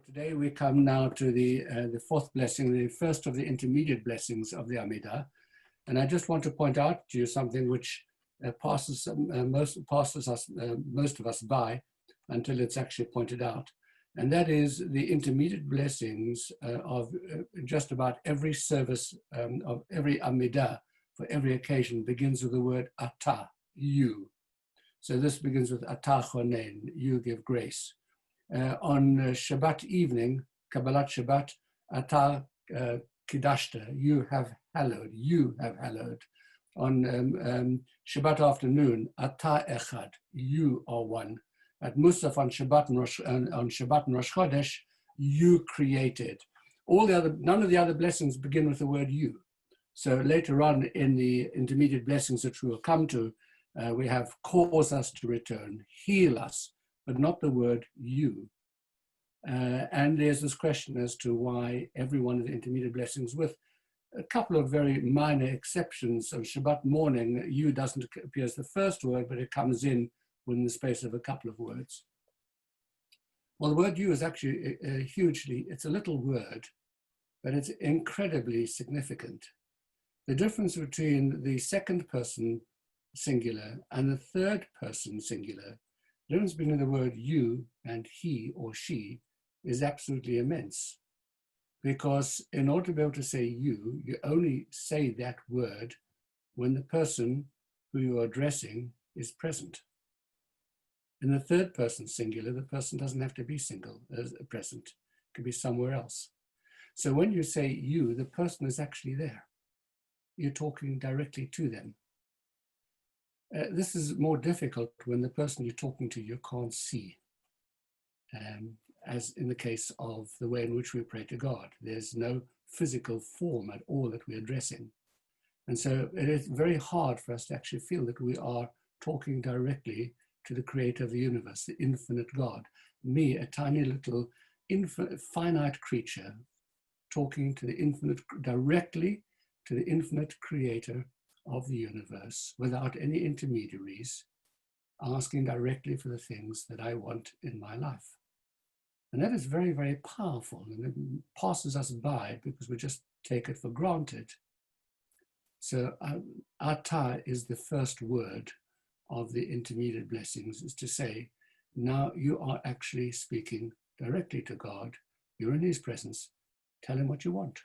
Today we come now to the fourth blessing, the first of the intermediate blessings of the Amidah. And I just want to point out to you something which passes most of us by until it's actually pointed out. And that is the intermediate blessings of just about every service of every Amidah for every occasion begins with the word atah, you. So this begins with atah chonen, you give grace. On Shabbat evening, Kabbalat Shabbat, atah kidashta, you have hallowed, you have hallowed. On Shabbat afternoon, atah echad, you are one. At Musaf on Shabbat and Rosh Chodesh, you created. None of the other blessings begin with the word you. So later on in the intermediate blessings that we will come to, we have cause us to return, heal us, but not the word you. And there's this question as to why every one of the intermediate blessings, with a couple of very minor exceptions. On Shabbat morning, you doesn't appear as the first word, but it comes in within the space of a couple of words. Well, the word you is actually it's a little word, but it's incredibly significant. The difference between the second person singular and the third person singular, the difference between the word you and he or she is absolutely immense. Because in order to be able to say you only say that word when the person who you are addressing is present. In the third person singular, the person doesn't have to be present. It could be somewhere else. So when you say you, the person is actually there. You're talking directly to them. This is more difficult when the person you're talking to you can't see, as in the case of the way in which we pray to God. There's no physical form at all that we're addressing. And so it is very hard for us to actually feel that we are talking directly to the creator of the universe, the infinite God. Me, a tiny little finite creature, talking to the infinite, directly to the infinite creator of the universe, without any intermediaries, asking directly for the things that I want in my life. And that is very, very powerful, and it passes us by because we just take it for granted. So atah is the first word of the intermediate blessings, is to say, now you are actually speaking directly to God. You're in his presence. Tell him what you want.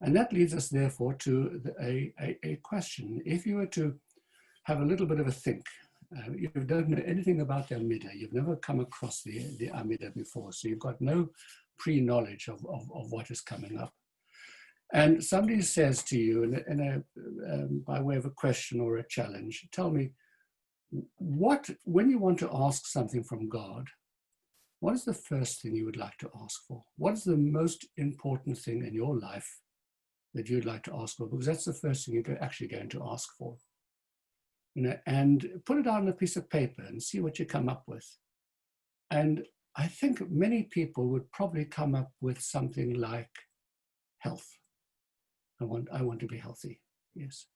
And that leads us, therefore, to a question. If you were to have a little bit of a think, you don't know anything about the Amidah, you've never come across the Amidah before, so you've got no pre-knowledge of what is coming up. And somebody says to you, by way of a question or a challenge, tell me, when you want to ask something from God, what is the first thing you would like to ask for? What is the most important thing in your life that you'd like to ask for? Because that's the first thing you're actually going to ask for. And put it out on a piece of paper and see what you come up with. And I think many people would probably come up with something like health. I want to be healthy, yes.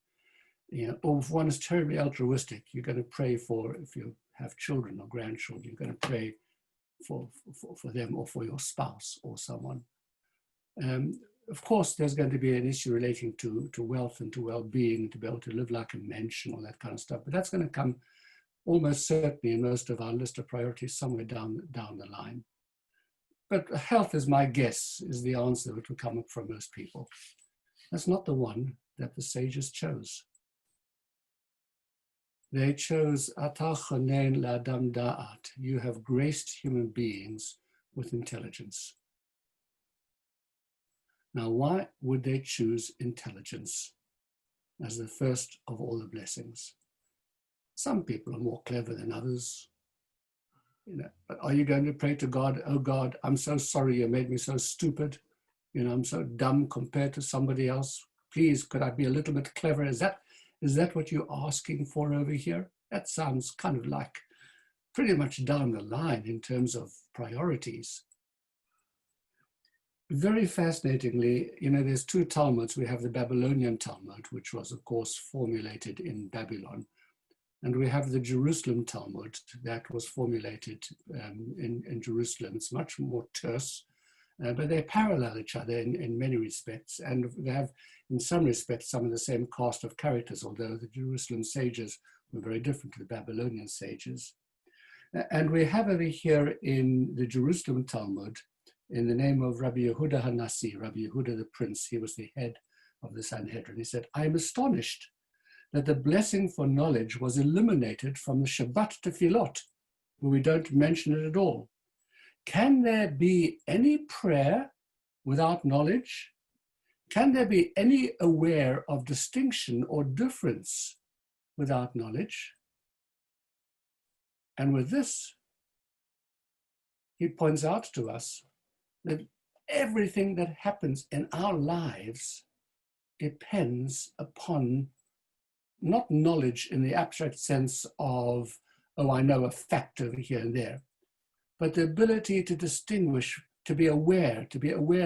Or if one is terribly altruistic, you're going to pray for, if you have children or grandchildren, you're going to pray for them or for your spouse or someone. Of course, there's going to be an issue relating to wealth and to well-being, to be able to live like a mensch and all that kind of stuff. But that's going to come almost certainly in most of our list of priorities somewhere down the line. But health, is my guess, is the answer that will come up from most people. That's not the one that the sages chose. They chose atah chonen la'adam da'at. You have graced human beings with intelligence. Now, why would they choose intelligence as the first of all the blessings? Some people are more clever than others. But are you going to pray to God, oh God, I'm so sorry you made me so stupid. I'm so dumb compared to somebody else. Please, could I be a little bit clever? Is that what you're asking for over here? That sounds kind of like pretty much down the line in terms of priorities. Very fascinatingly, there's two Talmuds. We have the Babylonian Talmud, which was, of course, formulated in Babylon. And we have the Jerusalem Talmud that was formulated in Jerusalem. It's much more terse, but they parallel each other in many respects. And they have, in some respects, some of the same cast of characters, although the Jerusalem sages were very different to the Babylonian sages. And we have over here in the Jerusalem Talmud, in the name of Rabbi Yehuda HaNasi, Rabbi Yehuda the Prince, he was the head of the Sanhedrin. He said, I am astonished that the blessing for knowledge was eliminated from the Shabbat Tefillot, where we don't mention it at all. Can there be any prayer without knowledge? Can there be any aware of distinction or difference without knowledge? And with this, he points out to us that everything that happens in our lives depends upon not knowledge in the abstract sense of, oh, I know a fact over here and there, but the ability to distinguish, to be aware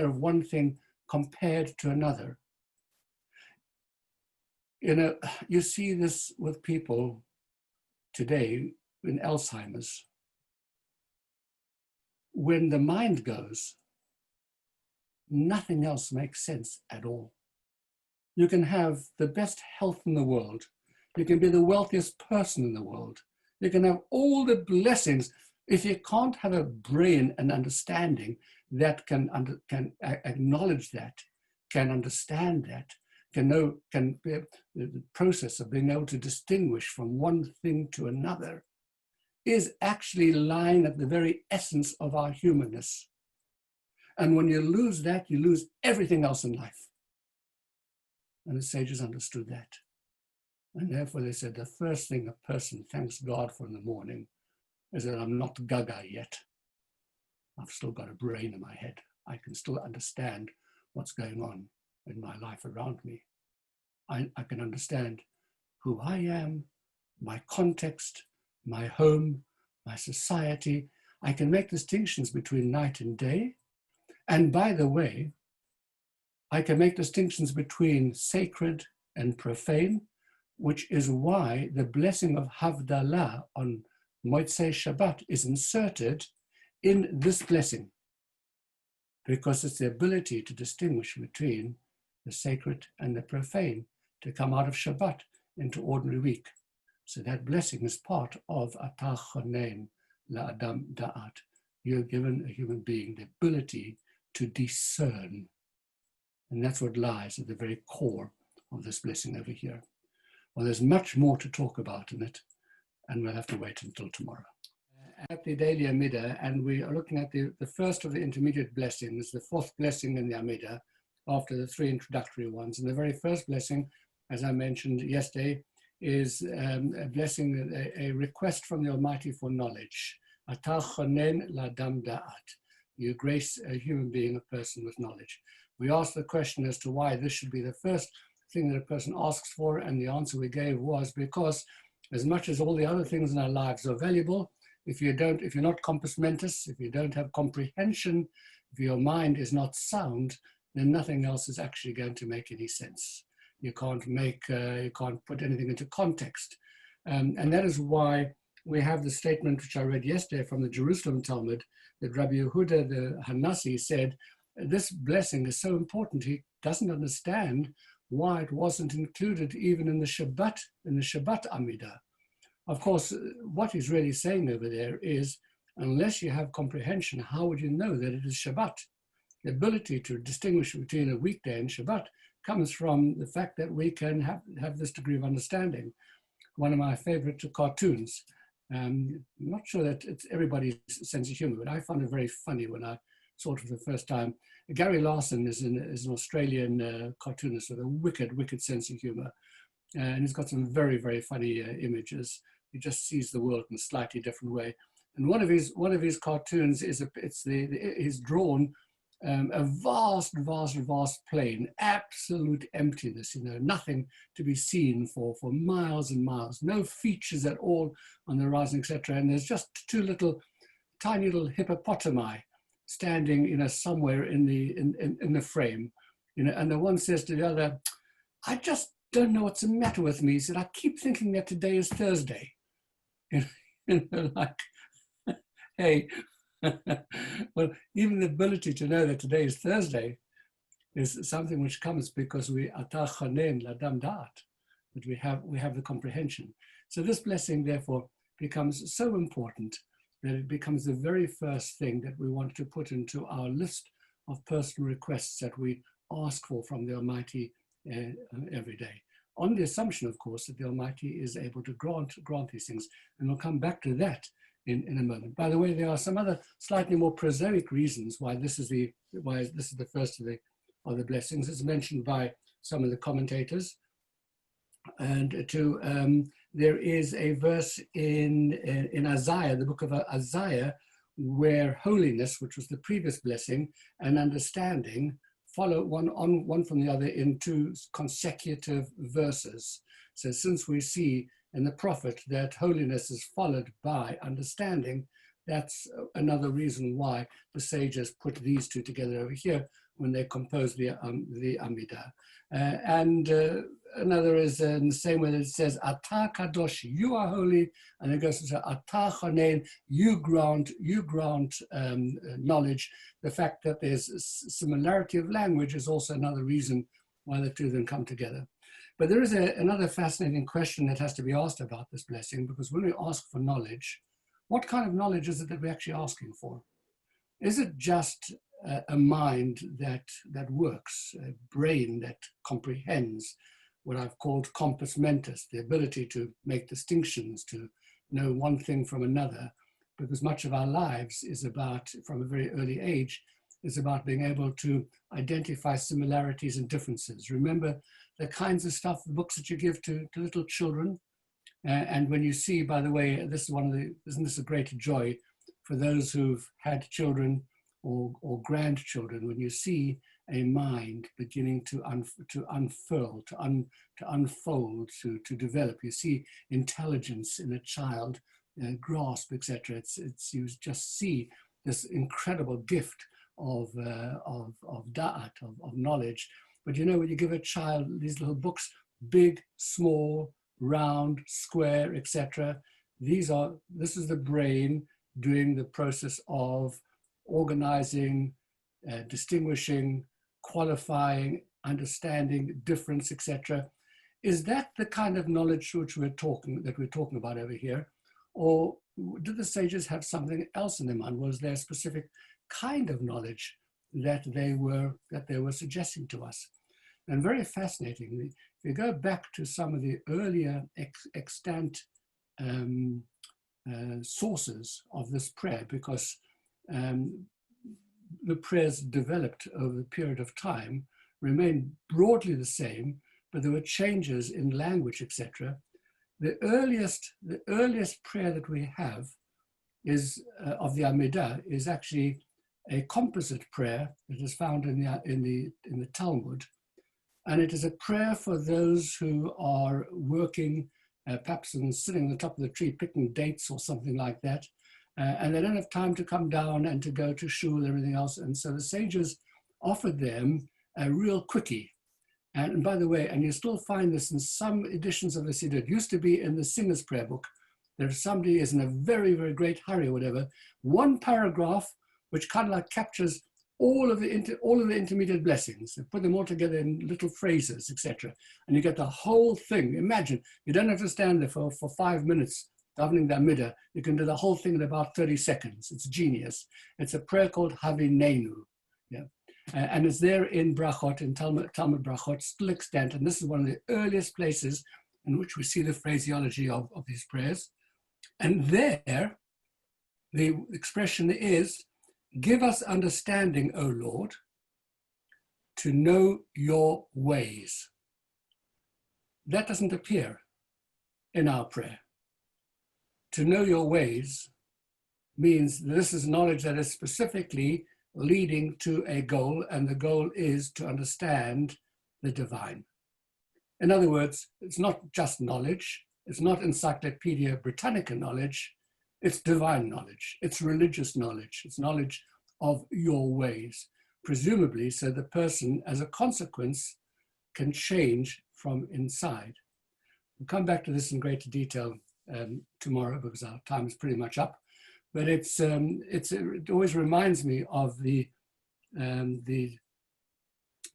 of one thing compared to another. You know, you see this with people today in Alzheimer's. When the mind goes, nothing else makes sense at all. You can have the best health in the world. You can be the wealthiest person in the world. You can have all the blessings. If you can't have a brain and understanding that can acknowledge that, can understand that, can be the process of being able to distinguish from one thing to another, is actually lying at the very essence of our humanness. And when you lose that, you lose everything else in life. And the sages understood that. And therefore they said the first thing a person thanks God for in the morning is that I'm not gaga yet. I've still got a brain in my head. I can still understand what's going on in my life around me. I can understand who I am, my context, my home, my society. I can make distinctions between night and day. And by the way, I can make distinctions between sacred and profane, which is why the blessing of Havdalah on Motzei Shabbat is inserted in this blessing, because it's the ability to distinguish between the sacred and the profane, to come out of Shabbat into ordinary week. So that blessing is part of Atah Chonein La'adam Da'at. You're given a human being the ability to discern. And that's what lies at the very core of this blessing over here. Well, there's much more to talk about in it, and we'll have to wait until tomorrow. At the daily Amidah, and we are looking at the first of the intermediate blessings, the fourth blessing in the Amidah, after the three introductory ones. And the very first blessing, as I mentioned yesterday, is a blessing, a request from the Almighty for knowledge. Atah chonen la'adam da'at. You grace a human being, a person with knowledge. We asked the question as to why this should be the first thing that a person asks for, and the answer we gave was because as much as all the other things in our lives are valuable, if you're not compos mentis, if you don't have comprehension, if your mind is not sound, then nothing else is actually going to make any sense. You can't put anything into context. And that is why we have the statement which I read yesterday from the Jerusalem Talmud, that Rabbi Yehuda the HaNasi said, this blessing is so important, he doesn't understand why it wasn't included even in the Shabbat Amidah. Of course, what he's really saying over there is, unless you have comprehension, how would you know that it is Shabbat? The ability to distinguish between a weekday and Shabbat comes from the fact that we can have this degree of understanding. One of my favorite cartoons, I'm not sure that it's everybody's sense of humor, but I found it very funny when I saw it for the first time. Gary Larson is an Australian cartoonist with a wicked sense of humor. And he's got some very, very funny images. He just sees the world in a slightly different way. And one of his cartoons is he's drawn a vast plain, absolute emptiness, nothing to be seen for miles and miles, no features at all on the horizon, etc. And there's just two tiny little hippopotami standing, somewhere in the frame, and the one says to the other, I just don't know what's the matter with me. He said, I keep thinking that today is Thursday. Like, hey, well, even the ability to know that today is Thursday is something which comes because we atah chanen ladam da'at, that we have the comprehension. So this blessing, therefore, becomes so important that it becomes the very first thing that we want to put into our list of personal requests that we ask for from the Almighty every day. On the assumption, of course, that the Almighty is able to grant these things. And we'll come back to that in a moment. By the way, there are some other slightly more prosaic reasons why this is the first of the blessings. It's mentioned by some of the commentators. And there is a verse in Isaiah, the book of Isaiah, where holiness, which was the previous blessing, and understanding follow one from the other in two consecutive verses. So since we see in the prophet that holiness is followed by understanding, that's another reason why the sages put these two together over here when they composed the Amidah. Another is in the same way that it says, Atah Kadosh, you are holy, and it goes to say, Atah Chanen, you grant knowledge. The fact that there's similarity of language is also another reason why the two of them come together. But there is another fascinating question that has to be asked about this blessing, because when we ask for knowledge, what kind of knowledge is it that we're actually asking for? Is it just a mind that works, a brain that comprehends, what I've called compos mentis, the ability to make distinctions, to know one thing from another, because much of our lives is about, from a very early age, is about being able to identify similarities and differences. Remember the kinds of stuff, the books that you give to little children, and when you see, by the way, isn't this a great joy for those who've had children or grandchildren, when you see a mind beginning to unfurl, to unfold, to develop. You see intelligence in a child, grasp, etc. You just see this incredible gift of da'at, of knowledge. But you know, when you give a child these little books, big, small, round, square, etc., this is the brain doing the process of organizing, distinguishing, qualifying, understanding difference, etc. Is that the kind of knowledge which we're talking about over here? Or did the sages have something else in their mind? Was there a specific kind of knowledge that they were suggesting to us? And very fascinatingly, if you go back to some of the earlier extant sources of this prayer, because the prayers developed over a period of time, remained broadly the same, but there were changes in language, etc. The earliest prayer that we have is of the Amidah is actually a composite prayer that is found in the Talmud, and it is a prayer for those who are working, perhaps sitting on the top of the tree picking dates or something like that, and they don't have time to come down and to go to shul and everything else. And so the sages offered them a real quickie. And by the way, and you still find this in some editions of the Siddur. It used to be in the Singer's Prayer Book, that if somebody is in a very, very great hurry or whatever, one paragraph which kind of like captures all of the intermediate blessings, and put them all together in little phrases, etc. And you get the whole thing. Imagine, you don't have to stand there for 5 minutes davening the Amidah. You can do the whole thing in about 30 seconds. It's genius. It's a prayer called Havinenu. Yeah. And it's there in Brachot, in Talmud Brachot, still extant. And this is one of the earliest places in which we see the phraseology of these prayers. And there, the expression is, give us understanding, O Lord, to know your ways. That doesn't appear in our prayer. To know your ways means this is knowledge that is specifically leading to a goal, and the goal is to understand the divine. In other words, it's not just knowledge, it's not Encyclopedia Britannica knowledge, it's divine knowledge, it's religious knowledge, it's knowledge of your ways, presumably so the person, as a consequence, can change from inside. We'll come back to this in greater detail tomorrow because our time is pretty much up. But it always reminds me of the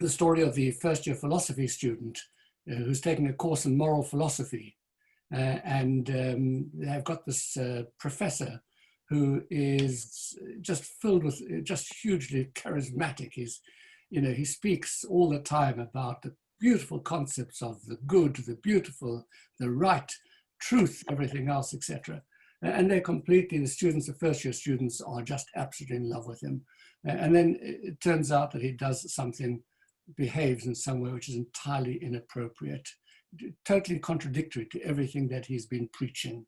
story of the first-year philosophy student who's taking a course in moral philosophy. And they've got this professor who is just filled with, just hugely charismatic. He speaks all the time about the beautiful concepts of the good, the beautiful, the right, truth, everything else, etc. And the students, the first-year students, are just absolutely in love with him. And then it turns out that he does something, behaves in some way which is entirely inappropriate, totally contradictory to everything that he's been preaching.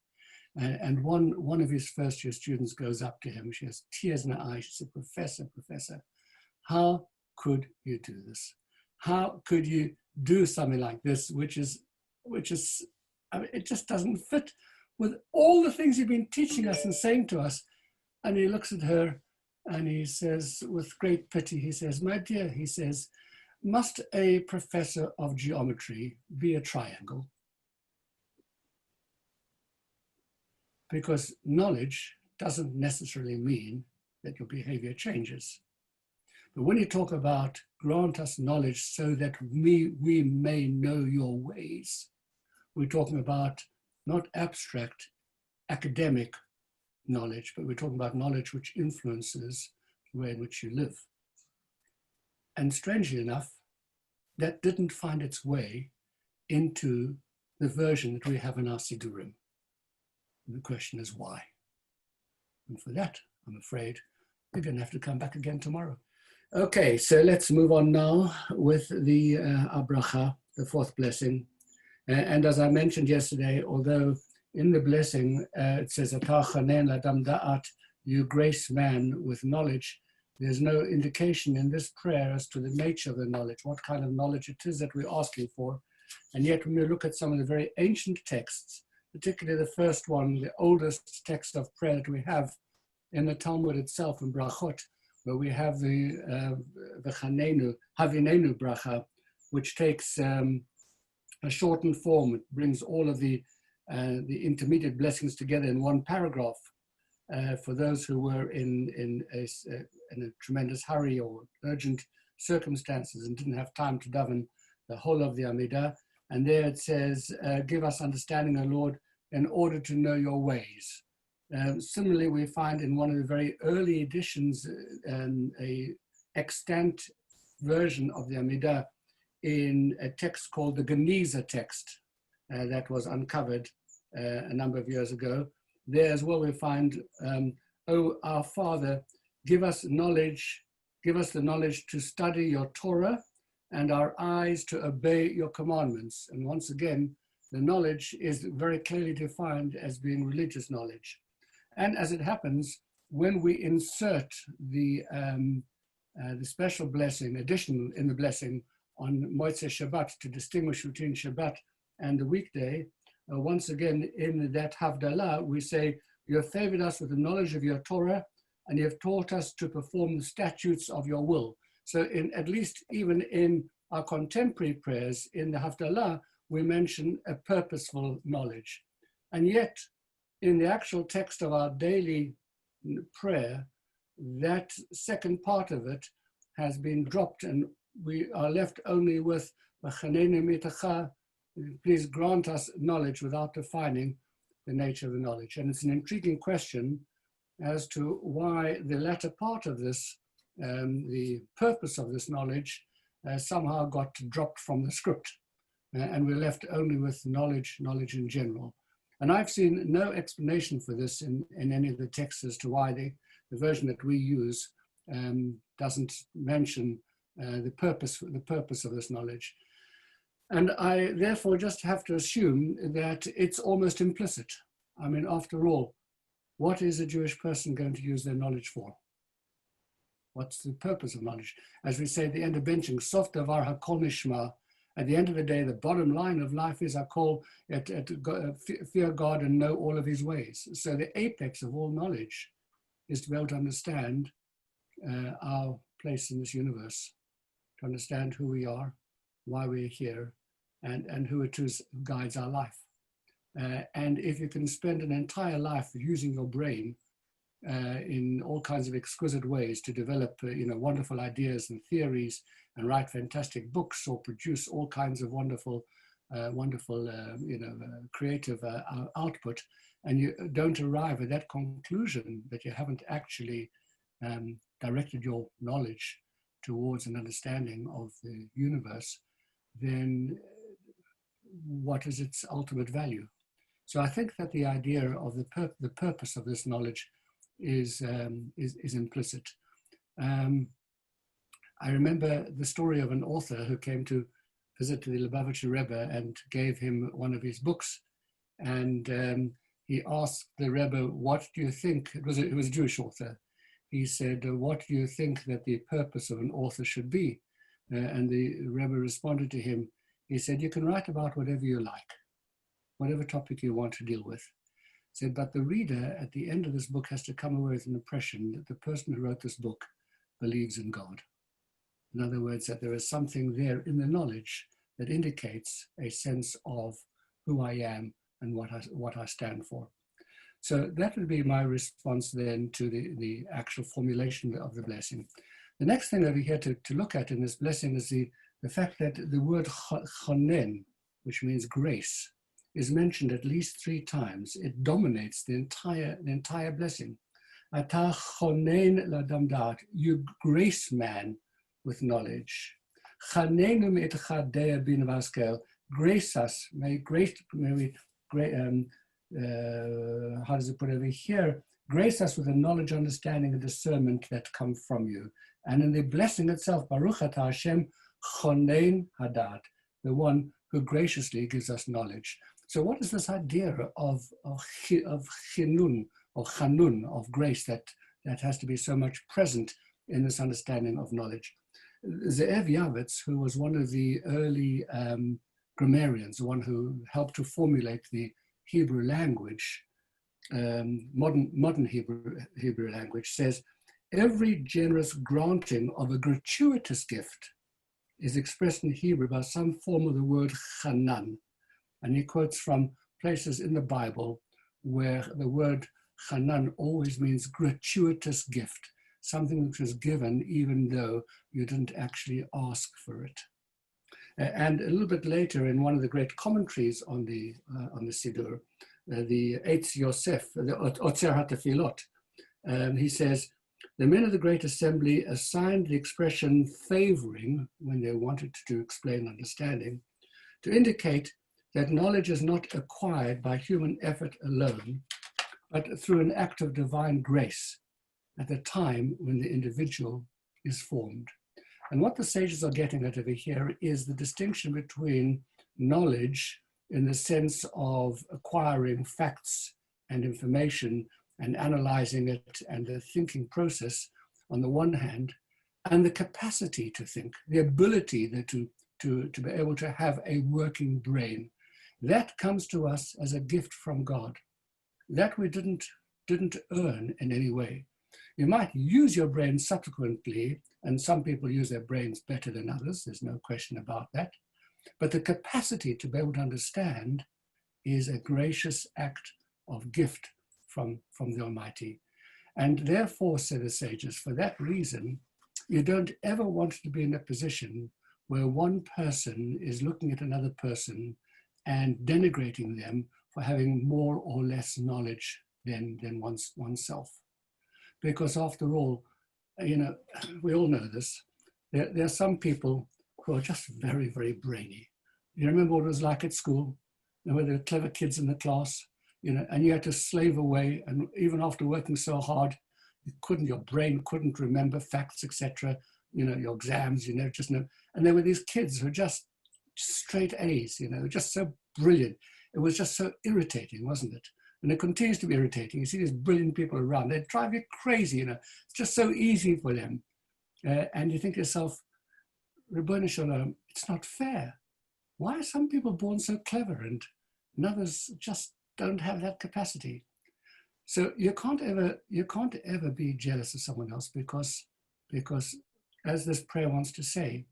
And one of his first-year students goes up to him. She has tears in her eyes. She said, Professor, how could you do this? How could you do something like this, which is, I mean, it just doesn't fit with all the things you've been teaching us and saying to us. And he looks at her and he says, with great pity, he says, my dear, he says, must a professor of geometry be a triangle? Because knowledge doesn't necessarily mean that your behavior changes. But when you talk about grant us knowledge so that we may know your ways, we're talking about not abstract academic knowledge, but we're talking about knowledge which influences the way in which you live. And strangely enough, that didn't find its way into the version that we have in our Siddurim. And the question is why? And for that, I'm afraid, we're going to have to come back again tomorrow. Okay, so let's move on now with the bracha, the fourth blessing. And as I mentioned yesterday, although in the blessing it says, Atah chanen l'adam da'at, you grace man with knowledge, there's no indication in this prayer as to the nature of the knowledge, what kind of knowledge it is that we're asking for. And yet when we look at some of the very ancient texts, particularly the first one, the oldest text of prayer that we have in the Talmud itself, in Brachot, where we have the Havinenu bracha, which takes a shortened form. It brings all of the intermediate blessings together in one paragraph for those who were in a tremendous hurry or urgent circumstances and didn't have time to daven the whole of the Amidah. And there it says, give us understanding, O Lord, in order to know your ways. Similarly, we find in one of the very early editions a extant version of the Amidah in a text called the Geniza text that was uncovered a number of years ago. There as well we find, O our Father, give us knowledge, give us the knowledge to study your Torah and our eyes to obey your commandments. And once again, the knowledge is very clearly defined as being religious knowledge. And as it happens, when we insert the special blessing, additional in the blessing on Motzei Shabbat to distinguish between Shabbat and the weekday, once again in that Havdalah, we say, you have favored us with the knowledge of your Torah and you have taught us to perform the statutes of your will. So at least even in our contemporary prayers in the Havdalah, we mention a purposeful knowledge. And yet, in the actual text of our daily prayer, that second part of it has been dropped and we are left only with please grant us knowledge without defining the nature of the knowledge. And it's an intriguing question as to why the latter part of this, the purpose of this knowledge, somehow got dropped from the script. And we're left only with knowledge in general. And I've seen no explanation for this in any of the texts as to why the version that we use doesn't mention the purpose of this knowledge. And I therefore just have to assume that it's almost implicit. I mean, after all, what is a Jewish person going to use their knowledge for? What's the purpose of knowledge? As we say at the end of benching, sof davar hakol nishma. At the end of the day, the bottom line of life is fear God and know all of his ways. So the apex of all knowledge is to be able to understand our place in this universe, to understand who we are, why we're here, and who it is who guides our life. And if you can spend an entire life using your brain in all kinds of exquisite ways to develop wonderful ideas and theories and write fantastic books or produce all kinds of wonderful creative output, and you don't arrive at that conclusion that you haven't actually directed your knowledge towards an understanding of the universe, then what is its ultimate value? So I think that the idea of the purpose of this knowledge is implicit. I remember the story of an author who came to visit the Lubavitcher Rebbe and gave him one of his books, and he asked the Rebbe, "What do you think?" It was a Jewish author. He said, "What do you think that the purpose of an author should be?" And the Rebbe responded to him. He said, "You can write about whatever you like, whatever topic you want to deal with." He said, "But the reader at the end of this book has to come away with an impression that the person who wrote this book believes in God. In other words, that there is something there in the knowledge that indicates a sense of who I am and what I stand for." So that would be my response then to the actual formulation of the blessing. The next thing over here to look at in this blessing is the fact that the word chonen, which means grace, is mentioned at least 3 times. It dominates the entire blessing. Ata chonen l'adam da'at, you grace man with knowledge. Chanenu me'etcha dea bin vaskel, grace us, may we how does it put over here? Grace us with the knowledge, understanding, and discernment that come from you. And in the blessing itself, Baruch atah Hashem chonen hadat, the one who graciously gives us knowledge. So what is this idea of chinun, or chanun, of grace that has to be so much present in this understanding of knowledge? Ze'ev Yavitz, who was one of the early grammarians, the one who helped to formulate the Hebrew language, modern Hebrew language, says, every generous granting of a gratuitous gift is expressed in Hebrew by some form of the word chanan. And he quotes from places in the Bible where the word chanan always means gratuitous gift, something which was given even though you didn't actually ask for it. And a little bit later, in one of the great commentaries on the Siddur, the Eitz Yosef, the Otzer HaTefillot, he says, the men of the Great Assembly assigned the expression favoring, when they wanted to explain understanding, to indicate that knowledge is not acquired by human effort alone, but through an act of divine grace at the time when the individual is formed. And what the sages are getting at over here is the distinction between knowledge in the sense of acquiring facts and information and analyzing it and the thinking process on the one hand, and the capacity to think, the ability to be able to have a working brain. That comes to us as a gift from God. That we didn't earn in any way. You might use your brain subsequently, and some people use their brains better than others, there's no question about that. But the capacity to be able to understand is a gracious act of gift from the Almighty. And therefore, say the sages, for that reason, you don't ever want to be in a position where one person is looking at another person and denigrating them for having more or less knowledge than oneself. Because after all, we all know this, there are some people who are just very, very brainy. You remember what it was like at school? There were clever kids in the class, and you had to slave away, and even after working so hard, your brain couldn't remember facts, etc. Your exams, just know. And there were these kids who were just straight A's, just so brilliant. It was just so irritating, wasn't it? And it continues to be irritating. You see these brilliant people around, they drive you crazy, It's just so easy for them. And you think to yourself, Ribono Shel Olam, it's not fair. Why are some people born so clever and others just don't have that capacity? So you can't ever be jealous of someone else because as this prayer wants to say,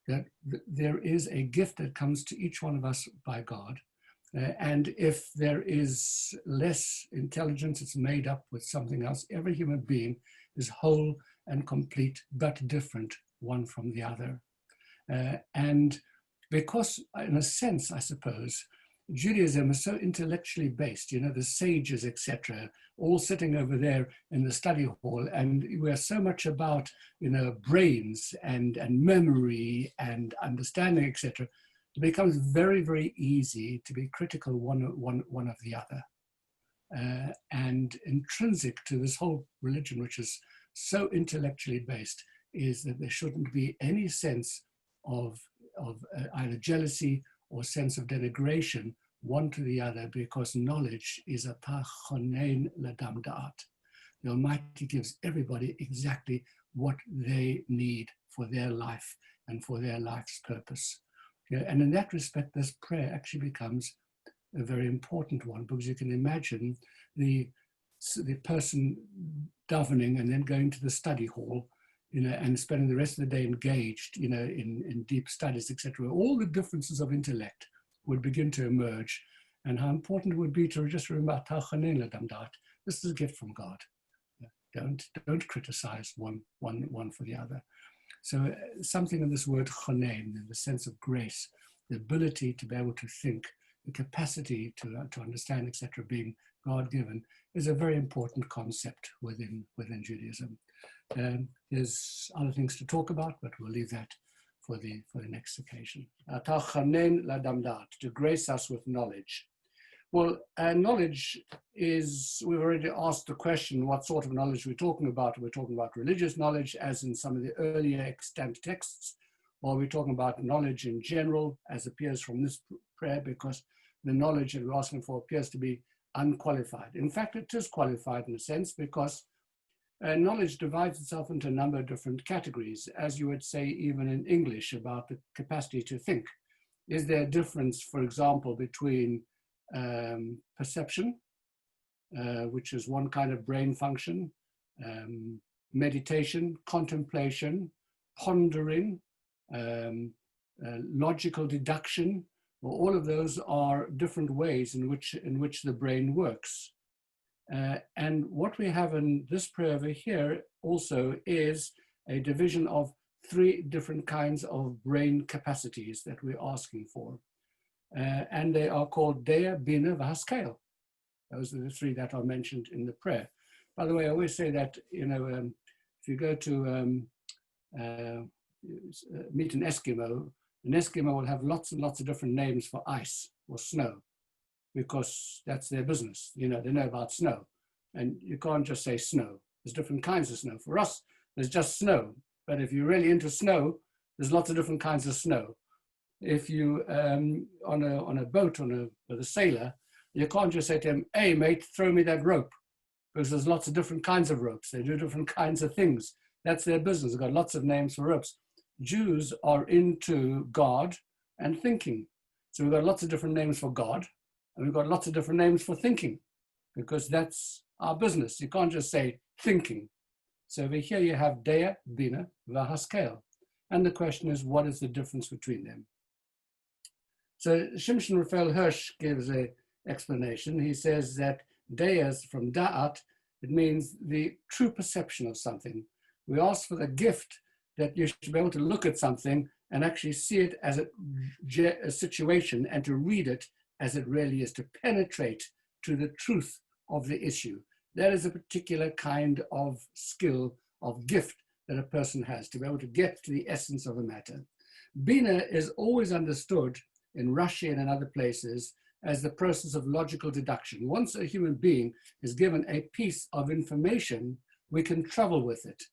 that there is a gift that comes to each one of us by God. And if there is less intelligence, it's made up with something else. Every human being is whole and complete, but different one from the other. And because, in a sense, I suppose, Judaism is so intellectually based, you know, the sages, etc., all sitting over there in the study hall, and we're so much about, you know, brains and memory and understanding, etc. It becomes very, very easy to be critical one of the other. And intrinsic to this whole religion, which is so intellectually based, is that there shouldn't be any sense of either jealousy or sense of denigration one to the other, because knowledge is a tachonein ladam da'at. The Almighty gives everybody exactly what they need for their life and for their life's purpose. Yeah, and in that respect, this prayer actually becomes a very important one, because you can imagine the person davening and then going to the study hall, you know, and spending the rest of the day engaged, you know, in deep studies, etc. All the differences of intellect would begin to emerge, and how important it would be to just remember, this is a gift from God. Don't criticize one for the other. So something in this word chonen, in the sense of grace, the ability to be able to think, the capacity to understand, etc., being God-given, is a very important concept within Judaism. There's other things to talk about, but we'll leave that for the next occasion. To grace us with knowledge. Well, knowledge is, we've already asked the question, what sort of knowledge we're talking about? We're talking about religious knowledge, as in some of the earlier extant texts, or we're talking about knowledge in general, as appears from this prayer, because the knowledge that we're asking for appears to be unqualified. In fact, it is qualified in a sense, because knowledge divides itself into a number of different categories, as you would say even in English about the capacity to think. Is there a difference, for example, between perception, which is one kind of brain function, meditation, contemplation, pondering, logical deduction? Well, all of those are different ways in which the brain works. And what we have in this prayer over here also is a division of 3 different kinds of brain capacities that we're asking for. And they are called Dea, Bina, V'Haskel. Those are the 3 that are mentioned in the prayer. By the way, I always say that, you know, if you go to meet an Eskimo will have lots and lots of different names for ice or snow, because that's their business. You know, they know about snow. And you can't just say snow. There's different kinds of snow. For us, there's just snow. But if you're really into snow, there's lots of different kinds of snow. If you, on a boat with a sailor, you can't just say to him, hey, mate, throw me that rope. Because there's lots of different kinds of ropes. They do different kinds of things. That's their business. They've got lots of names for ropes. Jews are into God and thinking. So we've got lots of different names for God, and we've got lots of different names for thinking, because that's our business. You can't just say thinking. So over here you have Dea, Bina, V'Haskel. And the question is, what is the difference between them? So Shimshon Raphael Hirsch gives an explanation. He says that Dea is from Da'at. It means the true perception of something. We ask for the gift that you should be able to look at something and actually see it as a situation, and to read it as it really is, to penetrate to the truth of the issue. That is a particular kind of skill, of gift that a person has, to be able to get to the essence of a matter. Bina is always understood in Rashi and in other places as the process of logical deduction. Once a human being is given a piece of information, we can travel with it.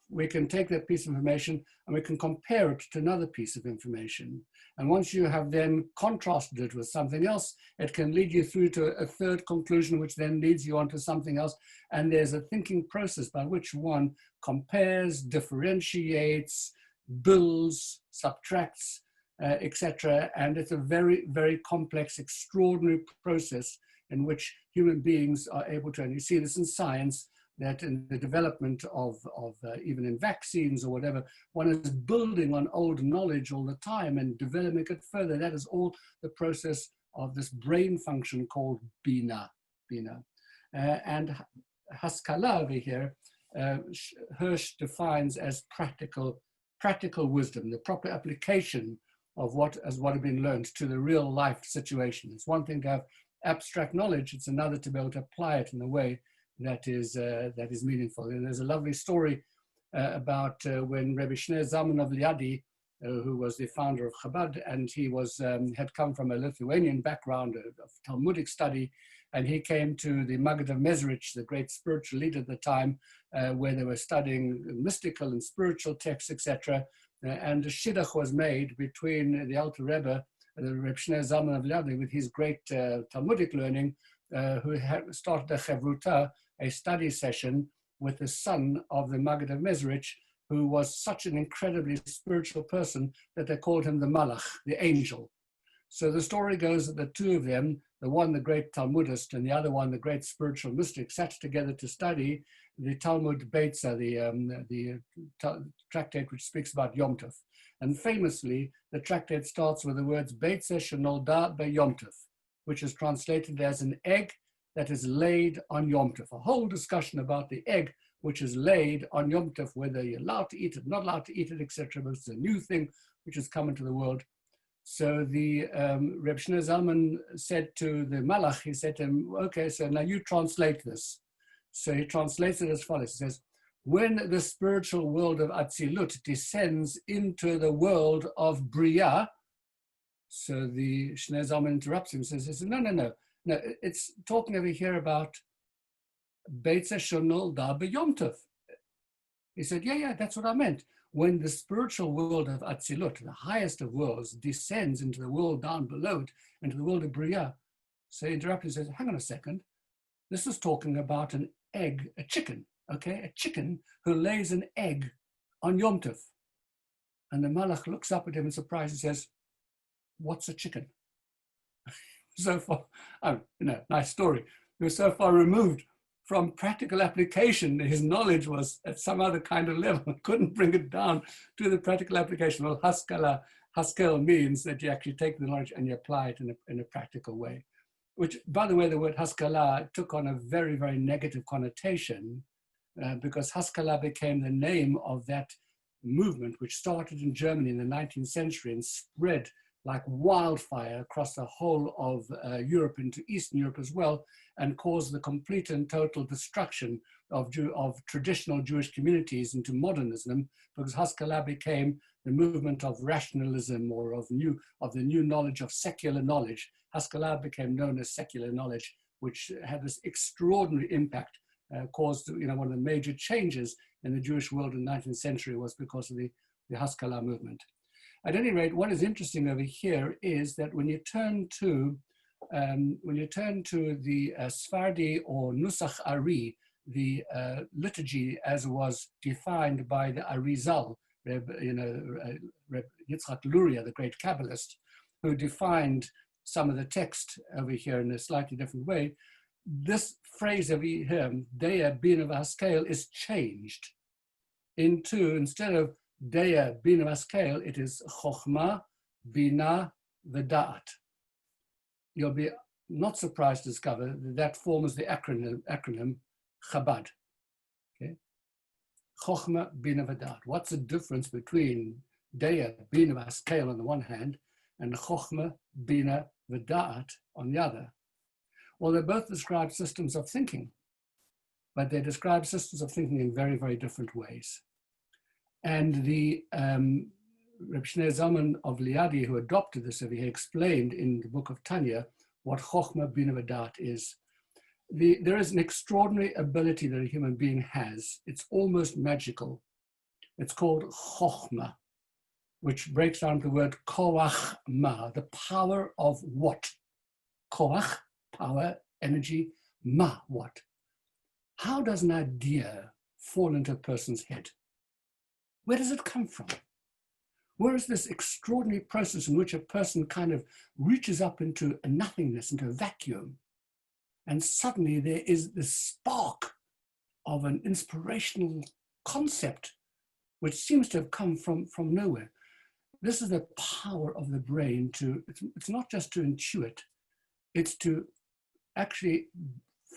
We can take that piece of information and we can compare it to another piece of information. And once you have then contrasted it with something else, it can lead you through to a third conclusion, which then leads you on to something else. And there's a thinking process by which one compares, differentiates, builds, subtracts, etc. And it's a very, very complex, extraordinary process in which human beings are able to, and you see this in science, that in the development of even in vaccines or whatever, one is building on old knowledge all the time and developing it further. That is all the process of this brain function called Bina. And Haskalah over here, Hirsch defines as practical wisdom, the proper application of what has been learned to the real life situation. It's one thing to have abstract knowledge, it's another to be able to apply it in a way that is meaningful. And there's a lovely story about when Rabbi Shneur Zalman of Liadi, who was the founder of Chabad, and he was had come from a Lithuanian background of Talmudic study, and he came to the Maggid of Mezrich, the great spiritual leader at the time, where they were studying mystical and spiritual texts, etc. And a shidduch was made between the Alter Rebbe, the Reb Shneur Zalman of Liadi, with his great Talmudic learning, who had started a chavruta, a study session with the son of the Maggid of Mezrich, who was such an incredibly spiritual person that they called him the Malach, the angel. So the story goes that the two of them, the one the great Talmudist and the other one the great spiritual mystic, sat together to study the Talmud Beitza, the tractate which speaks about Yom Tov. And famously, the tractate starts with the words Beitza shenolda beYom Tov, which is translated as an egg that is laid on Yom Tov. A whole discussion about the egg which is laid on Yom Tov, whether you're allowed to eat it, not allowed to eat it, etc. But it's a new thing which has come into the world. So the Reb Shneur Zalman said to the Malach, he said to him, okay, so now you translate this. So he translates it as follows. He says, when the spiritual world of Atzilut descends into the world of Bria, so the Shneur Zalman interrupts him and says, no, it's talking over here about Beitza shenolda beYom Tov. He said, yeah, that's what I meant. When the spiritual world of Atzilut, the highest of worlds, descends into the world down below it, into the world of Bria. So he interrupted and says, hang on a second. This is talking about an egg, a chicken, okay? A chicken who lays an egg on Yom Tov. And the Malach looks up at him in surprise and says, what's a chicken? So far, nice story. He was so far removed from practical application. His knowledge was at some other kind of level, couldn't bring it down to the practical application. Well, Haskel means that you actually take the knowledge and you apply it in a practical way, which, by the way, the word Haskalah took on a very, very negative connotation because Haskalah became the name of that movement which started in Germany in the 19th century and spread like wildfire across the whole of Europe into Eastern Europe as well, and caused the complete and total destruction of traditional Jewish communities into modernism, because Haskalah became the movement of rationalism or of the new knowledge, of secular knowledge. Haskalah became known as secular knowledge, which had this extraordinary impact, caused one of the major changes in the Jewish world in the 19th century was because of the Haskalah movement. At any rate, what is interesting over here is that when you turn to the Sephardi or Nusach Ari, the liturgy as was defined by the Arizal, Reb Yitzchak Luria, the great Kabbalist, who defined some of the text over here in a slightly different way, this phrase over here, Deya Bina V'Haskel, is changed into, instead of Deya Bina V'Haskel, it is Chochma, Bina, V'Da'at. You'll be not surprised to discover that forms the acronym Chabad. Okay? Chochma, Bina, V'Da'at. What's the difference between Deya Bina V'Haskel on the one hand and Chochma, Bina, V'Da'at on the other? Well, they both describe systems of thinking, but they describe systems of thinking in very, very different ways. And the Reb Shneur Zalman of Liadi, who adopted this over here, explained in the book of Tanya what Chochma Bina V'Da'at is. There is an extraordinary ability that a human being has. It's almost magical. It's called Chochma, which breaks down to the word Koach Ma, the power of what? Koach, power, energy, Ma, what? How does an idea fall into a person's head? Where does it come from? Where is this extraordinary process in which a person kind of reaches up into a nothingness, into a vacuum, and suddenly there is this spark of an inspirational concept which seems to have come from nowhere. This is the power of the brain it's not just to intuit, it's to actually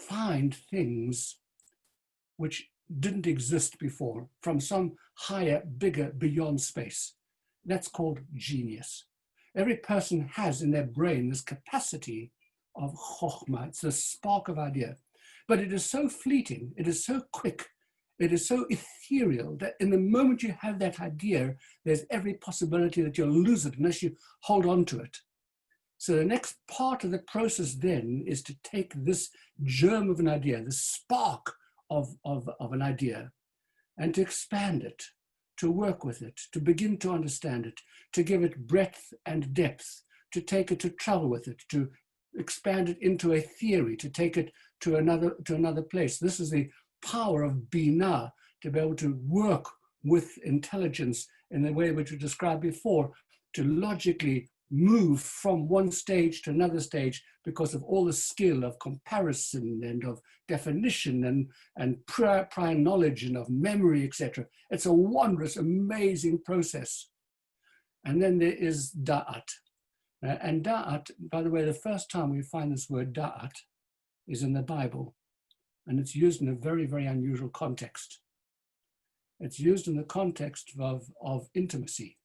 find things which didn't exist before from some higher, bigger, beyond space. That's called genius. Every person has in their brain this capacity of chokhmah. It's the spark of idea. But it is so fleeting, it is so quick, it is so ethereal that in the moment you have that idea, there's every possibility that you'll lose it unless you hold on to it. So the next part of the process then is to take this germ of an idea, the spark of an idea, and to expand it, to work with it, to begin to understand it, to give it breadth and depth, to take it to travel with it, to expand it into a theory, to take it to another place. This is the power of Binah, to be able to work with intelligence in the way which we described before, to logically move from one stage to another stage because of all the skill of comparison and of definition and prior knowledge and of memory, etc. It's a wondrous, amazing process. And then there is da'at. And da'at, by the way, the first time we find this word da'at is in the Bible. And it's used in a very, very unusual context. It's used in the context of intimacy.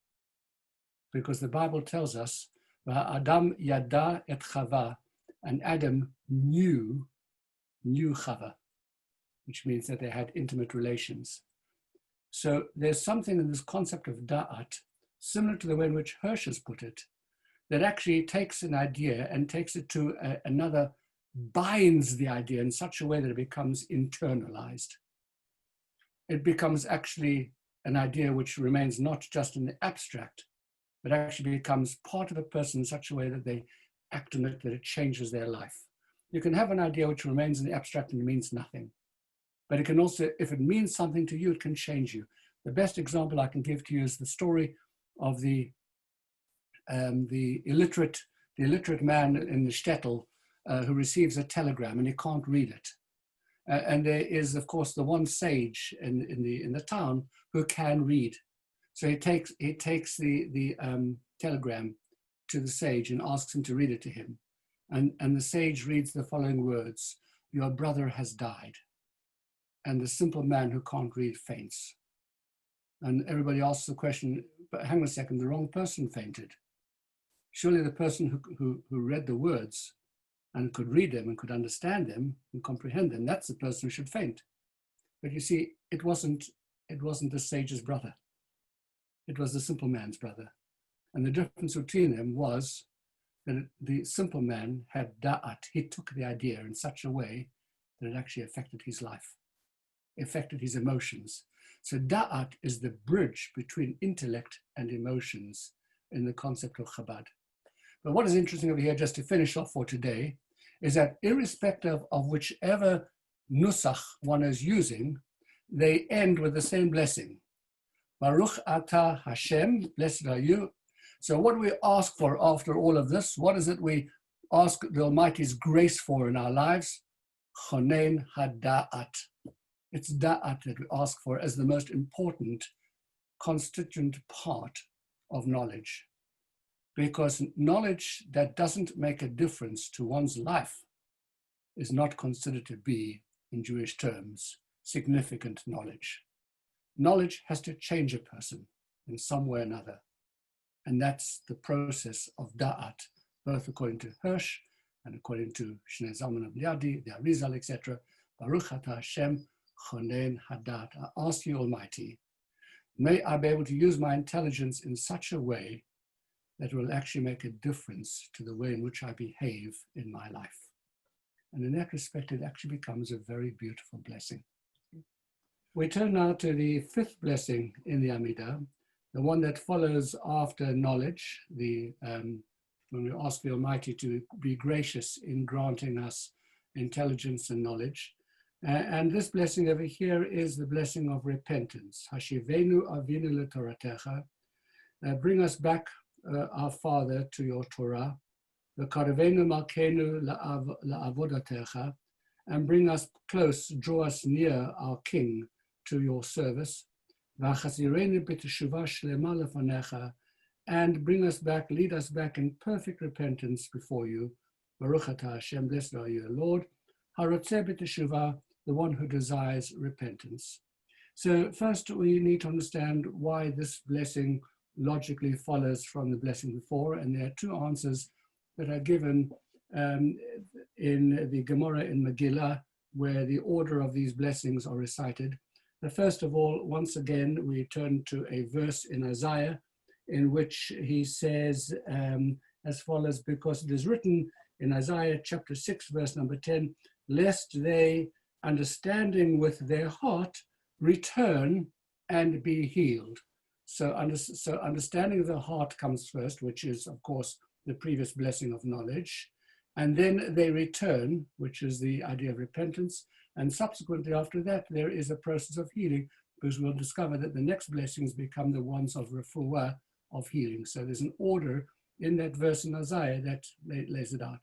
Because the Bible tells us, Adam yada et Chava, and Adam knew Chava, which means that they had intimate relations. So there's something in this concept of da'at, similar to the way in which Hirsch has put it, that actually takes an idea and takes it to another, binds the idea in such a way that it becomes internalized. It becomes actually an idea which remains not just in the abstract, but actually becomes part of a person in such a way that they act on it, that it changes their life. You can have an idea which remains in the abstract and means nothing. But it can also, if it means something to you, it can change you. The best example I can give to you is the story of the illiterate man in the shtetl who receives a telegram and he can't read it. And there is, of course, the one sage in the town who can read. So he takes the telegram to the sage and asks him to read it to him. And the sage reads the following words: "Your brother has died." And the simple man who can't read faints. And everybody asks the question, but hang on a second, the wrong person fainted. Surely the person who read the words and could read them and could understand them and comprehend them, that's the person who should faint. But you see, it wasn't the sage's brother. It was the simple man's brother. And the difference between them was that the simple man had da'at. He took the idea in such a way that it actually affected his life, affected his emotions. So da'at is the bridge between intellect and emotions in the concept of Chabad. But what is interesting over here, just to finish off for today, is that irrespective of whichever nusach one is using, they end with the same blessing. Baruch atah Hashem, blessed are you. So what do we ask for after all of this? What is it we ask the Almighty's grace for in our lives? Chonen hada'at. It's da'at that we ask for as the most important constituent part of knowledge. Because knowledge that doesn't make a difference to one's life is not considered to be, in Jewish terms, significant knowledge. Knowledge has to change a person in some way or another. And that's the process of da'at, both according to Hirsch and according to Shnei Zalman of Liadi, the Arizal, etc. Baruch atah Hashem chonen hada'at. I ask you, Almighty, may I be able to use my intelligence in such a way that will actually make a difference to the way in which I behave in my life. And in that respect, it actually becomes a very beautiful blessing. We turn now to the fifth blessing in the Amidah, the one that follows after knowledge, when we ask the Almighty to be gracious in granting us intelligence and knowledge. And this blessing over here is the blessing of repentance. Hashivenu avinu leToratecha. Bring us back, our Father, to your Torah. V'karevenu malkeinu la'avodatecha. and bring us close, draw us near our King to your service. And bring us back, lead us back in perfect repentance before you. Baruch atah Hashem, blessed are you, Lord. Harotzeh b'teshuvah, the one who desires repentance. So first we need to understand why this blessing logically follows from the blessing before, and there are two answers that are given in the Gemara in Megillah, where the order of these blessings are recited. The first of all, once again, we turn to a verse in Isaiah in which he says as follows, because it is written in Isaiah chapter 6, verse number 10, lest they, understanding with their heart, return and be healed. So understanding of the heart comes first, which is, of course, the previous blessing of knowledge. And then they return, which is the idea of repentance. And subsequently after that, there is a process of healing, because we'll discover that the next blessings become the ones of refuah, of healing. So there's an order in that verse in Isaiah that lays it out.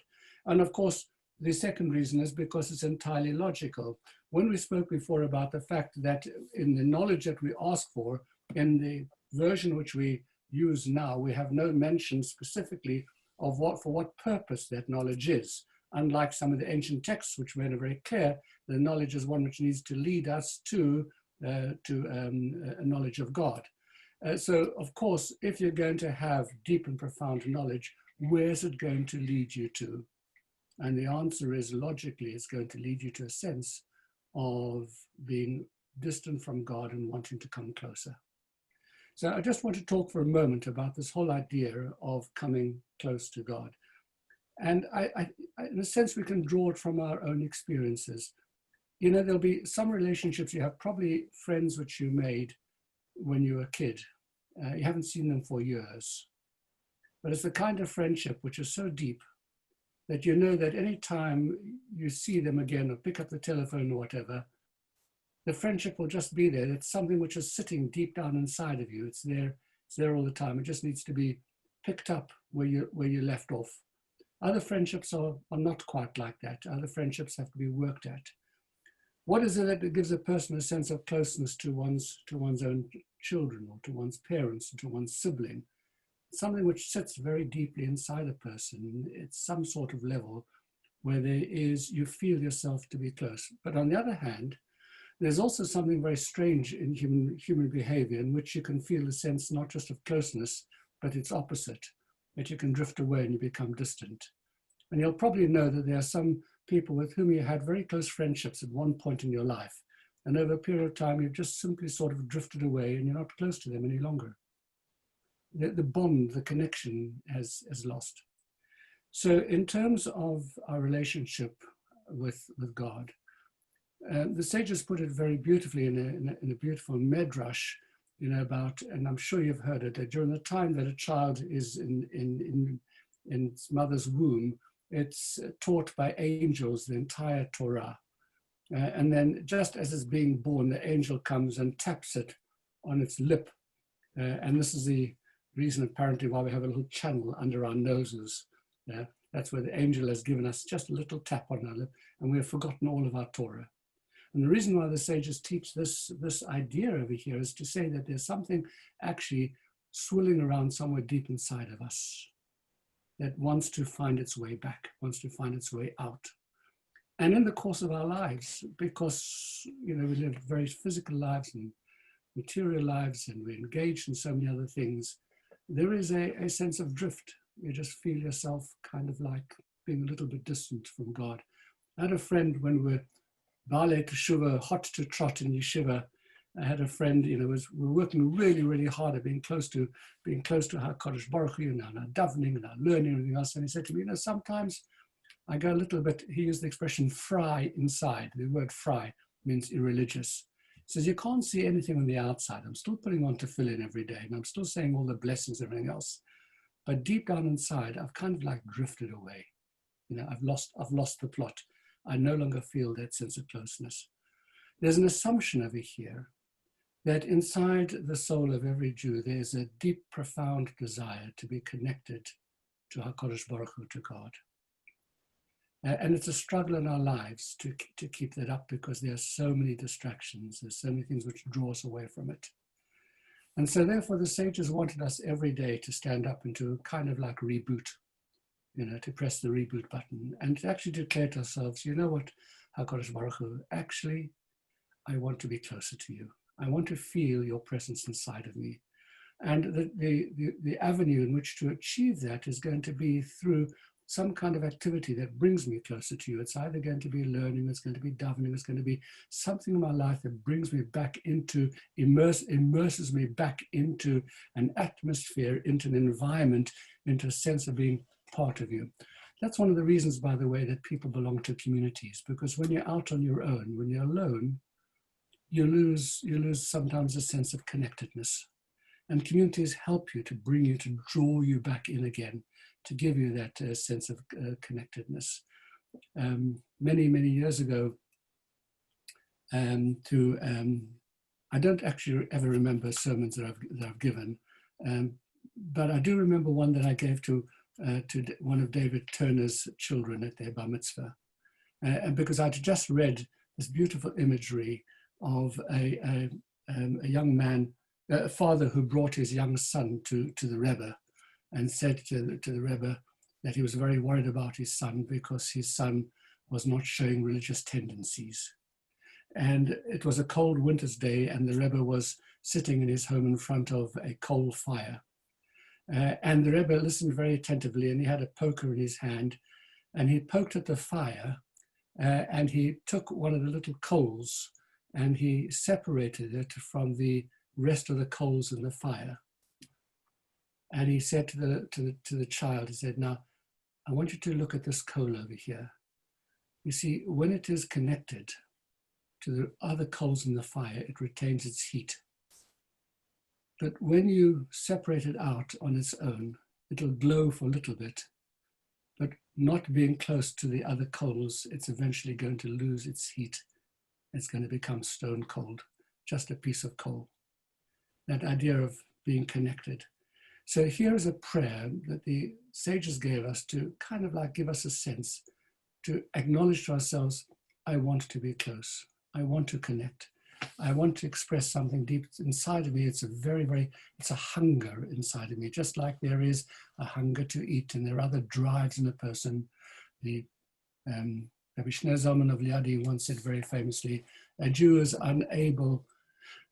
And of course, the second reason is because it's entirely logical. When we spoke before about the fact that in the knowledge that we ask for, in the version which we use now, we have no mention specifically of for what purpose that knowledge is. Unlike some of the ancient texts, which made it very clear, the knowledge is one which needs to lead us to a knowledge of God. So, of course, if you're going to have deep and profound knowledge, where is it going to lead you to? And the answer is, logically, it's going to lead you to a sense of being distant from God and wanting to come closer. So I just want to talk for a moment about this whole idea of coming close to God. And I, in a sense, we can draw it from our own experiences. You know, there'll be some relationships you have, probably friends which you made when you were a kid. You haven't seen them for years. But it's the kind of friendship which is so deep that you know that any time you see them again or pick up the telephone or whatever, the friendship will just be there. It's something which is sitting deep down inside of you. It's there all the time. It just needs to be picked up where you left off. Other friendships are not quite like that. Other friendships have to be worked at. What is it that gives a person a sense of closeness to one's own children, or to one's parents, or to one's sibling? Something which sits very deeply inside a person. It's some sort of level where you feel yourself to be close. But on the other hand, there's also something very strange in human behavior, in which you can feel a sense not just of closeness, but its opposite, that you can drift away and you become distant. And you'll probably know that there are some people with whom you had very close friendships at one point in your life. And over a period of time, you've just simply sort of drifted away and you're not close to them any longer. The bond, the connection has lost. So in terms of our relationship with God, the sages put it very beautifully in a beautiful medrash, you know, about, and I'm sure you've heard it, that during the time that a child is in its mother's womb, it's taught by angels, the entire Torah. And then just as it's being born, the angel comes and taps it on its lip. And this is the reason apparently why we have a little channel under our noses. That's where the angel has given us just a little tap on our lip, and we have forgotten all of our Torah. And the reason why the sages teach this idea over here is to say that there's something actually swirling around somewhere deep inside of us that wants to find its way back, wants to find its way out. And in the course of our lives, because, you know, we live very physical lives and material lives, and we're engaged in so many other things, there is a sense of drift. You just feel yourself kind of like being a little bit distant from God. I had a friend when we were Baalei Teshuvah, hot to trot in yeshiva. I had a friend, you know, we were working really, really hard at being close to HaKadosh Baruch Hu, and our davening and our learning and everything else. And he said to me, you know, sometimes I go a little bit, he used the expression fry inside. The word fry means irreligious. He says, you can't see anything on the outside. I'm still putting on tefillin every day, and I'm still saying all the blessings and everything else. But deep down inside, I've kind of like drifted away. You know, I've lost the plot. I no longer feel that sense of closeness. There's an assumption over here that inside the soul of every Jew, there's a deep, profound desire to be connected to HaKadosh Baruch Hu, to God. And it's a struggle in our lives to keep that up, because there are so many distractions. There's so many things which draw us away from it. And so therefore the sages wanted us every day to stand up and to kind of like reboot, to press the reboot button and to actually declare to ourselves, you know what, HaKadosh Baruch Hu, actually, I want to be closer to you. I want to feel your presence inside of me. And the avenue in which to achieve that is going to be through some kind of activity that brings me closer to you. It's either going to be learning, it's going to be davening, it's going to be something in my life that brings me back into, immerses me back into an atmosphere, into an environment, into a sense of being part of you. That's one of the reasons, by the way, that people belong to communities, because when you're out on your own, when you're alone, you lose sometimes a sense of connectedness. And communities help you, to bring you, to draw you back in again, to give you that sense of connectedness. Many, many years ago, I don't actually ever remember sermons that I've given, but I do remember one that I gave to one of David Turner's children at their bar mitzvah. And because I'd just read this beautiful imagery of a young man, a father who brought his young son to the Rebbe and said to the Rebbe that he was very worried about his son because his son was not showing religious tendencies. And it was a cold winter's day, and the Rebbe was sitting in his home in front of a coal fire. And the Rebbe listened very attentively, and he had a poker in his hand, and he poked at the fire, and he took one of the little coals and he separated it from the rest of the coals in the fire. And he said to the child, he said, now, I want you to look at this coal over here. You see, when it is connected to the other coals in the fire, it retains its heat. But when you separate it out on its own, it'll glow for a little bit, but not being close to the other coals, it's eventually going to lose its heat. It's going to become stone cold, just a piece of coal. That idea of being connected. So here is a prayer that the sages gave us to kind of like give us a sense, to acknowledge to ourselves, I want to be close. I want to connect. I want to express something deep inside of me. It's it's a hunger inside of me, just like there is a hunger to eat and there are other drives in a person. The Rabbi Zalman of Liadi once said very famously, a Jew is unable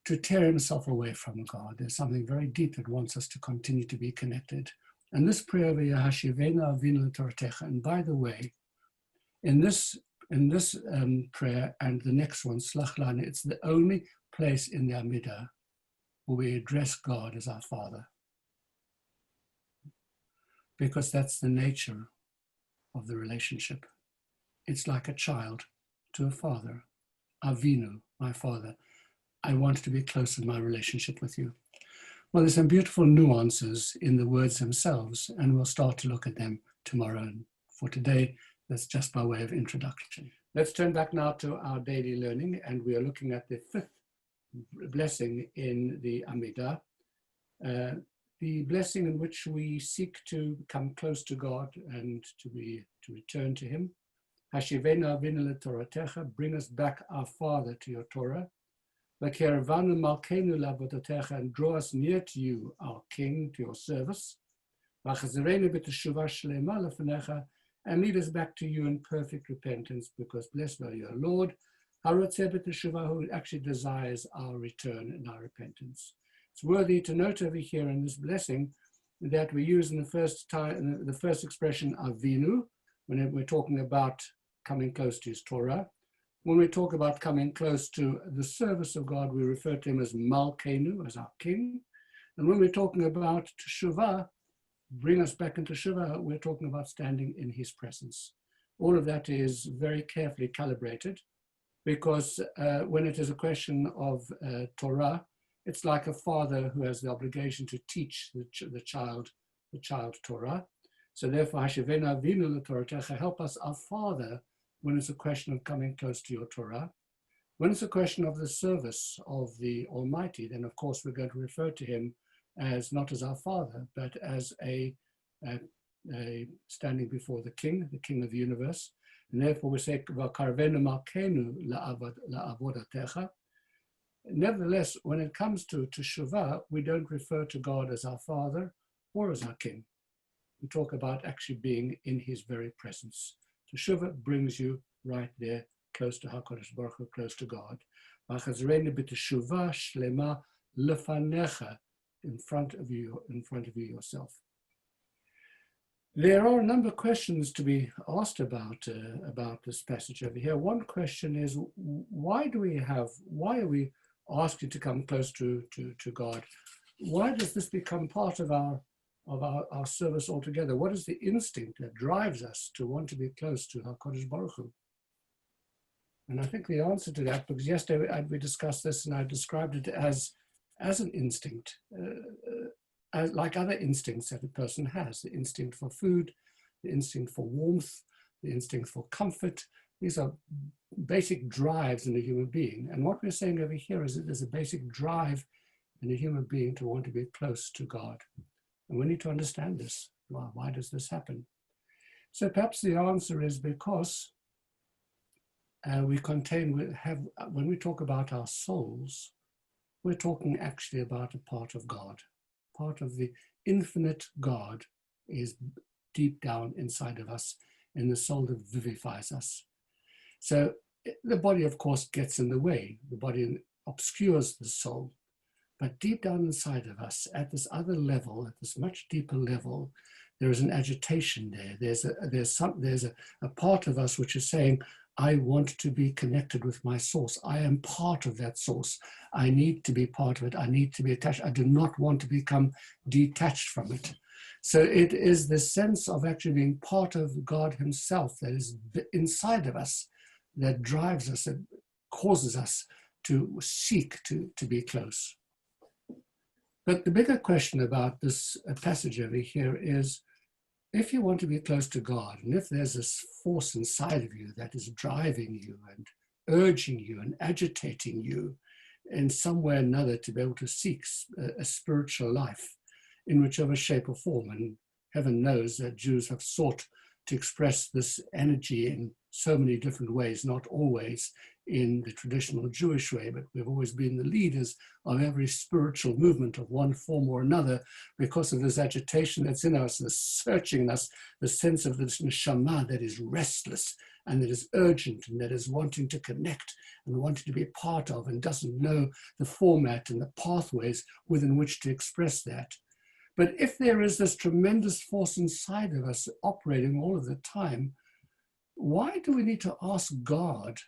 to tear himself away from God. There's something very deep that wants us to continue to be connected. And this prayer, and by the way, in this prayer and the next one, Slach Lana, it's the only place in the Amidah where we address God as our Father. Because that's the nature of the relationship. It's like a child to a father. Avinu, my Father. I want to be close in my relationship with you. Well, there's some beautiful nuances in the words themselves, and we'll start to look at them tomorrow. And for today, that's just by way of introduction. Let's turn back now to our daily learning, and we are looking at the fifth blessing in the Amidah, the blessing in which we seek to come close to God and to return to Him. Hashivenu avinu leToratecha, bring us back, our Father, to your Torah. V'kerevanu malkeinu lavodotecha, and draw us near to you, our King, to your service. V'chazirenu b'teshuvah shlema lefanecha, and lead us back to you in perfect repentance, because blessed are you, Lord, harotzeh b'teshuvah, who actually desires our return and our repentance. It's worthy to note over here in this blessing that we use in the first expression avinu, when we're talking about coming close to his Torah. When we talk about coming close to the service of God, we refer to him as Malkeinu, as our King. And when we're talking about Teshuvah, bring us back into Teshuvah, we're talking about standing in his presence. All of that is very carefully calibrated, because when it is a question of Torah, it's like a father who has the obligation to teach the child Torah. So therefore, Hashivenu avinu leToratecha, help us, our Father, when it's a question of coming close to your Torah. When it's a question of the service of the Almighty, then of course we're going to refer to him as not as our Father, but as a standing before the King of the universe. And therefore we say, "V'karvenu malkeinu la'avodatecha." Nevertheless, when it comes to teshuvah, we don't refer to God as our Father or as our King. We talk about actually being in his very presence. Teshuvah brings you right there, close to HaKadosh Baruch Hu, close to God. V'chazreinu b'teshuvah shlema lefanecha, in front of you yourself. There are a number of questions to be asked about this passage over here. One question is, why are we asked you to come close to God? Why does this become part of our service altogether? What is the instinct that drives us to want to be close to HaKadosh Baruch Hu? And I think the answer to that, because yesterday we discussed this and I described it as an instinct, like other instincts that a person has, the instinct for food, the instinct for warmth, the instinct for comfort. These are basic drives in a human being. And what we're saying over here is that there's a basic drive in a human being to want to be close to God. And we need to understand this. Well, why does this happen? So perhaps the answer is because when we talk about our souls, we're talking actually about a part of God. Part of the infinite God is deep down inside of us, in the soul that vivifies us. So the body, of course, gets in the way. The body obscures the soul. But deep down inside of us, at this other level, at this much deeper level, there is an agitation there. There's a part of us which is saying, I want to be connected with my source. I am part of that source. I need to be part of it. I need to be attached. I do not want to become detached from it. So it is the sense of actually being part of God himself that is inside of us, that drives us, that causes us to seek to be close. But the bigger question about this passage over here is, if you want to be close to God, and if there's this force inside of you that is driving you and urging you and agitating you in some way or another to be able to seek a spiritual life in whichever shape or form, and heaven knows that Jews have sought to express this energy in so many different ways, not always in the traditional Jewish way, but we've always been the leaders of every spiritual movement of one form or another because of this agitation that's in us, this searching in us, the sense of this neshama that is restless and that is urgent and that is wanting to connect and wanting to be a part of and doesn't know the format and the pathways within which to express that. But if there is this tremendous force inside of us operating all of the time, why do we need to ask God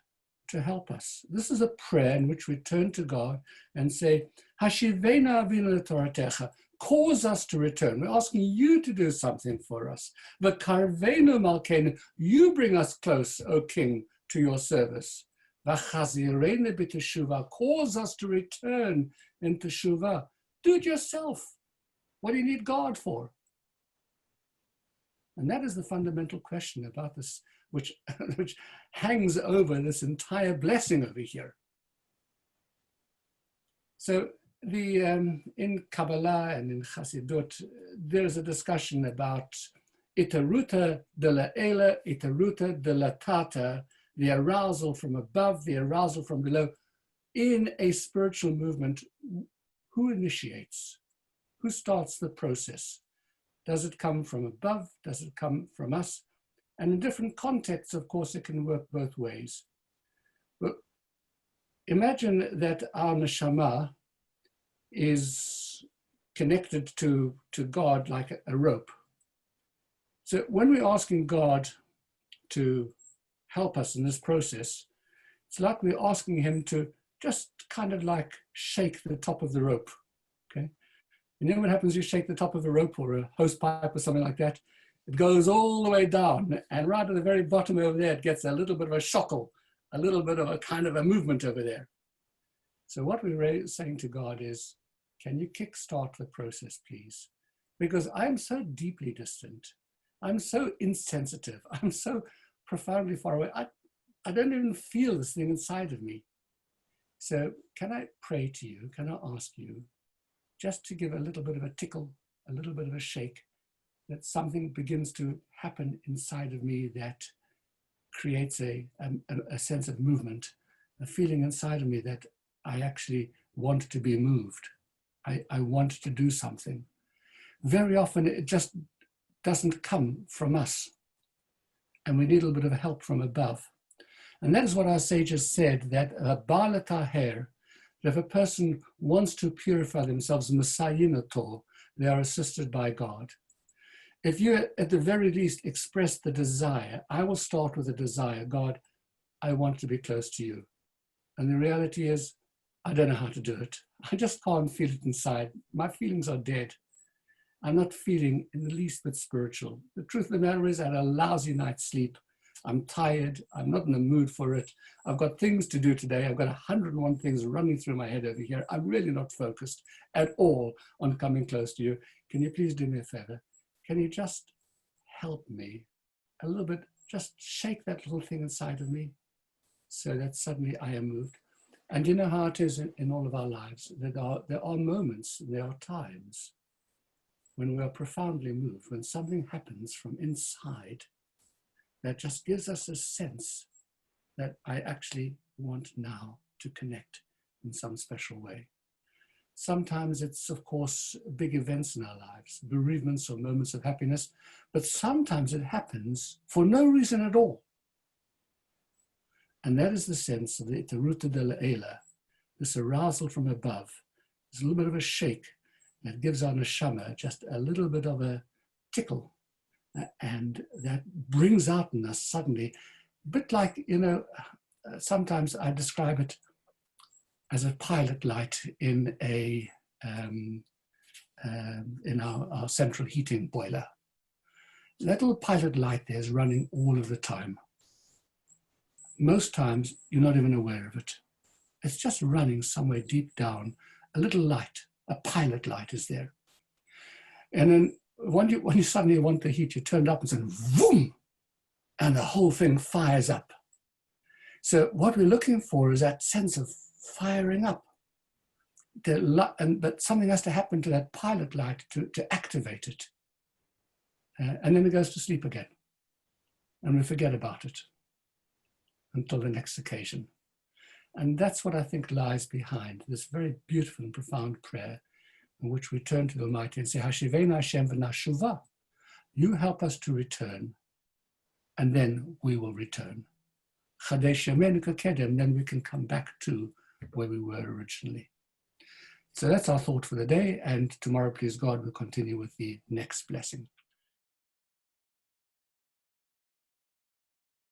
to help us? This is a prayer in which we turn to God and say, Hashivena avinu letoratecha, cause us to return. We're asking you to do something for us. V'karvenu malkeinu, you bring us close, O King, to your service. V'chazirenu b'teshuvah, cause us to return in teshuvah. Do it yourself. What do you need God for? And that is the fundamental question about this, which hangs over this entire blessing over here. So in Kabbalah and in Chassidut, there's a discussion about itaruta de la ela, itaruta de la tata, the arousal from above, the arousal from below. In a spiritual movement, who initiates? Who starts the process? Does it come from above? Does it come from us? And in different contexts, of course, it can work both ways. But imagine that our neshama is connected to God like a rope. So when we're asking God to help us in this process, it's like we're asking him to just kind of like shake the top of the rope, okay? You know what happens? You shake the top of a rope or a hose pipe or something like that. It goes all the way down, and right at the very bottom over there, it gets a little bit of a shockle, a little bit of a kind of a movement over there. So what we're saying to God is, can you kickstart the process, please? Because I'm so deeply distant. I'm so insensitive. I'm so profoundly far away. I don't even feel this thing inside of me. So can I pray to you? Can I ask you just to give a little bit of a tickle, a little bit of a shake, that something begins to happen inside of me that creates a sense of movement, a feeling inside of me that I actually want to be moved. I want to do something. Very often it just doesn't come from us, and we need a little bit of help from above. And that is what our sages said, that Ba'al Taher, that if a person wants to purify themselves, Masayinato, they are assisted by God. If you, at the very least, express the desire, I will start with a desire, God, I want to be close to you. And the reality is, I don't know how to do it. I just can't feel it inside. My feelings are dead. I'm not feeling in the least bit spiritual. The truth of the matter is I had a lousy night's sleep. I'm tired. I'm not in the mood for it. I've got things to do today. I've got 101 things running through my head over here. I'm really not focused at all on coming close to you. Can you please do me a favor? Can you just help me a little bit? Just shake that little thing inside of me so that suddenly I am moved. And you know how it is in all of our lives. There are moments, there are times when we are profoundly moved, when something happens from inside that just gives us a sense that I actually want now to connect in some special way. Sometimes it's, of course, big events in our lives, bereavements or moments of happiness, but sometimes it happens for no reason at all. And that is the sense of the Ruta de la Ela, this arousal from above. There's a little bit of a shake that gives our neshama just a little bit of a tickle. And that brings out in us suddenly, a bit like, sometimes I describe it as a pilot light in our central heating boiler. That little pilot light there is running all of the time. Most times you're not even aware of it. It's just running somewhere deep down. A little light, a pilot light is there. And then when you suddenly want the heat, you turn it up and say, vroom, and the whole thing fires up. So what we're looking for is that sense of firing up. But something has to happen to that pilot light to activate it. And then it goes to sleep again. And we forget about it until the next occasion. And that's what I think lies behind this very beautiful and profound prayer in which we turn to the Almighty and say, Hashivena Hashem v'nashuva. You help us to return, and then we will return. Chadesh Yemenu k'kedem, then we can come back to where we were originally. So that's our thought for the day, and tomorrow, please God, we'll continue with the next blessing.